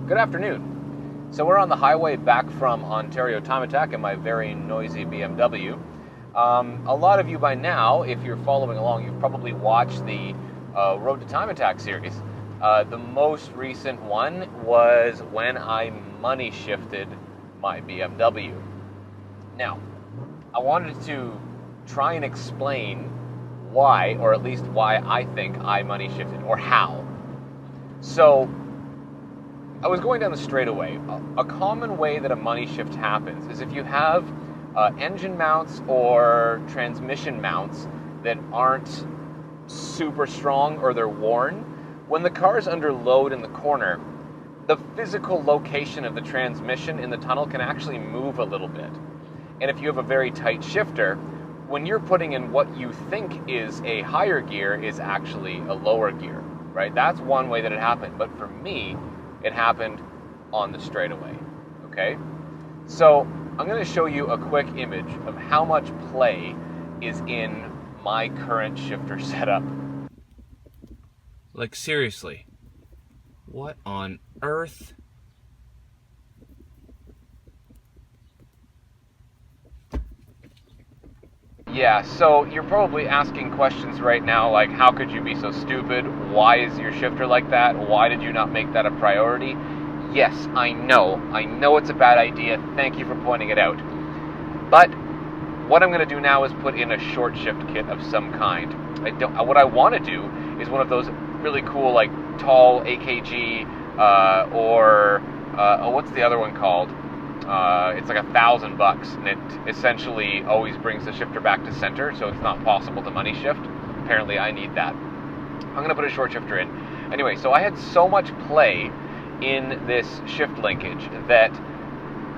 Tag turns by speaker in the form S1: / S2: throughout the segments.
S1: Good afternoon. So we're on the highway back from Ontario Time Attack in my very noisy BMW. A lot of you by now, if you're following along, you've probably watched the Road to Time Attack series. The most recent one was when I money shifted my BMW. Now, I wanted to try and explain why, or at least why I think I money shifted, or how. So, I was going down the straightaway. A common way that a money shift happens is if you have engine mounts or transmission mounts that aren't super strong or they're worn. When the car's under load in the corner, the physical location of the transmission in the tunnel can actually move a little bit. And if you have a very tight shifter, when you're putting in what you think is a higher gear is actually a lower gear, right? That's one way that it happened. But for me, it happened on the straightaway, okay? So I'm going to show you a quick image of how much play is in my current shifter setup. Like, seriously, what on earth? Yeah, so you're probably asking questions right now like, how could you be so stupid? Why is your shifter like that? Why did you not make that a priority? Yes, I know it's a bad idea. Thank you for pointing it out. But what I'm going to do now is put in a short shift kit of some kind. What I want to do is one of those really cool, like, tall AKG, what's the other one called? It's like $1,000, and it essentially always brings the shifter back to center, so it's not possible to money shift. Apparently, I need that. I'm going to put a short shifter in. Anyway, so I had so much play in this shift linkage that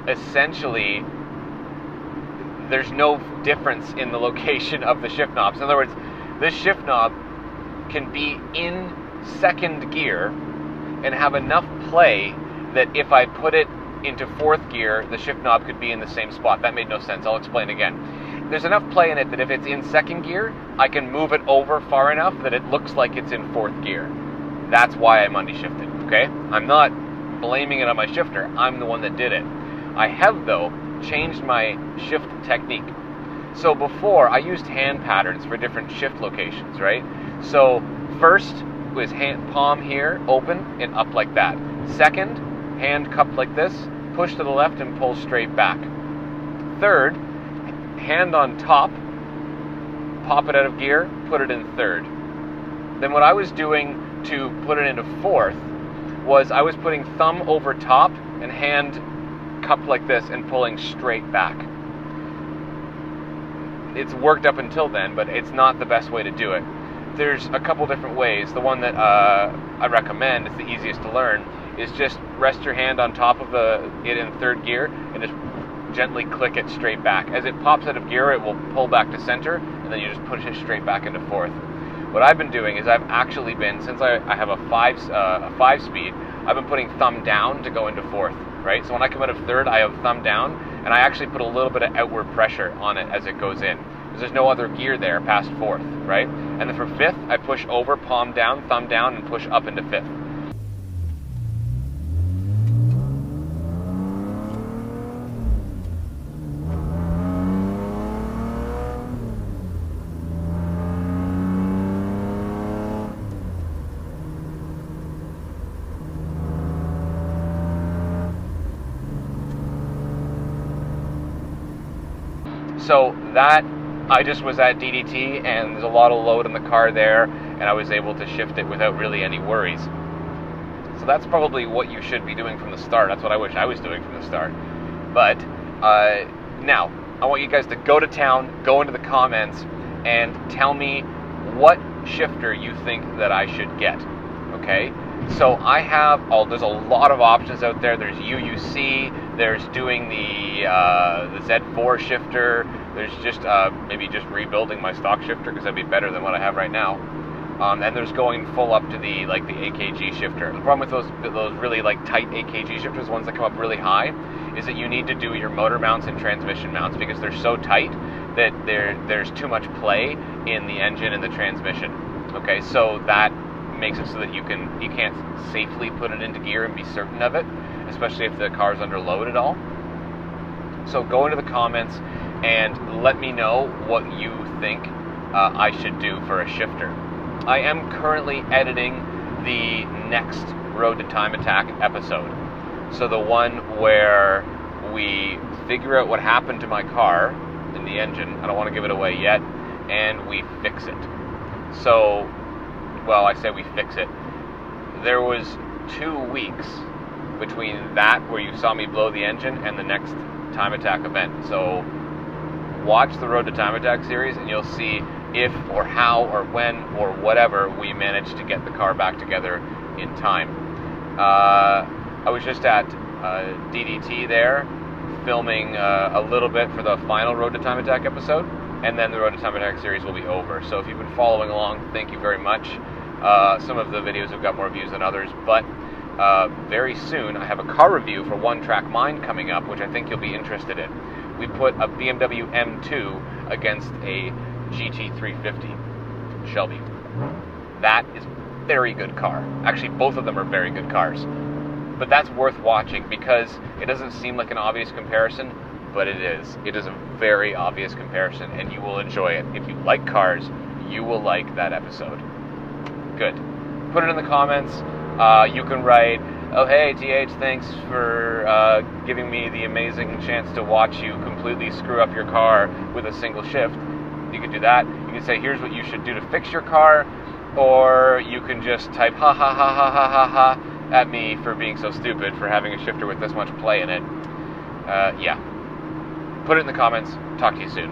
S1: essentially there's no difference in the location of the shift knobs. In other words, this shift knob can be in second gear and have enough play that if I put it into fourth gear, the shift knob could be in the same spot. That made no sense. I'll explain again. There's enough play in it that if it's in second gear, I can move it over far enough that it looks like it's in fourth gear. That's why I money shifted, okay? I'm not blaming it on my shifter. I'm the one that did it. I have, though, changed my shift technique. So before, I used hand patterns for different shift locations, right? So first was palm here, open, and up like that. Second, hand cupped like this, push to the left and pull straight back. Third, hand on top, pop it out of gear, put it in third. Then what I was doing to put it into fourth was I was putting thumb over top and hand cupped like this and pulling straight back. It's worked up until then, but it's not the best way to do it. There's a couple different ways. The one that I recommend, it's the easiest to learn, is just rest your hand on top of it in third gear and just gently click it straight back. As it pops out of gear, it will pull back to center, and then you just push it straight back into fourth. What I've been doing is I've actually been, since I have a 5-speed, I've been putting thumb down to go into fourth, right? So when I come out of third, I have thumb down, and I actually put a little bit of outward pressure on it as it goes in, because there's no other gear there past fourth, right? And then for fifth, I push over, palm down, thumb down, and push up into fifth. So that, I just was at DDT and there's a lot of load in the car there and I was able to shift it without really any worries. So that's probably what you should be doing from the start. That's what I wish I was doing from the start. But now, I want you guys to go to town, go into the comments, and tell me what shifter you think that I should get, okay? So I have, there's a lot of options out there. There's UUC, there's doing the Z4 shifter, there's just maybe just rebuilding my stock shifter because that'd be better than what I have right now. And there's going full up to the AKG shifter. The problem with those really tight AKG shifters, ones that come up really high, is that you need to do your motor mounts and transmission mounts because they're so tight that there's too much play in the engine and the transmission. Okay, so that makes it so that you can't safely put it into gear and be certain of it, especially if the car's under load at all. So go into the comments and let me know what you think I should do for a shifter. I am currently editing the next Road to Time Attack episode. So the one where we figure out what happened to my car in the engine, I don't want to give it away yet, and we fix it. So, well, I say we fix it. There was 2 weeks between that where you saw me blow the engine and the next Time Attack event. So watch the Road to Time Attack series and you'll see if or how or when or whatever we managed to get the car back together in time. I was just at DDT there, filming a little bit for the final Road to Time Attack episode, and then the Road to Time Attack series will be over. So if you've been following along, thank you very much. Some of the videos have got more views than others, but very soon I have a car review for One Track Mind coming up, which I think you'll be interested in. We put a BMW M2 against a GT350 Shelby. That is a very good car. Actually, both of them are very good cars. But that's worth watching because it doesn't seem like an obvious comparison, but it is. It is a very obvious comparison, and you will enjoy it. If you like cars, you will like that episode. Good. Put it in the comments. You can write, "Oh, hey, TH, thanks for giving me the amazing chance to watch you completely screw up your car with a single shift." You can do that. You can say, "Here's what you should do to fix your car," or you can just type, "Ha ha ha ha ha ha ha," at me for being so stupid for having a shifter with this much play in it. Yeah. Put it in the comments. Talk to you soon.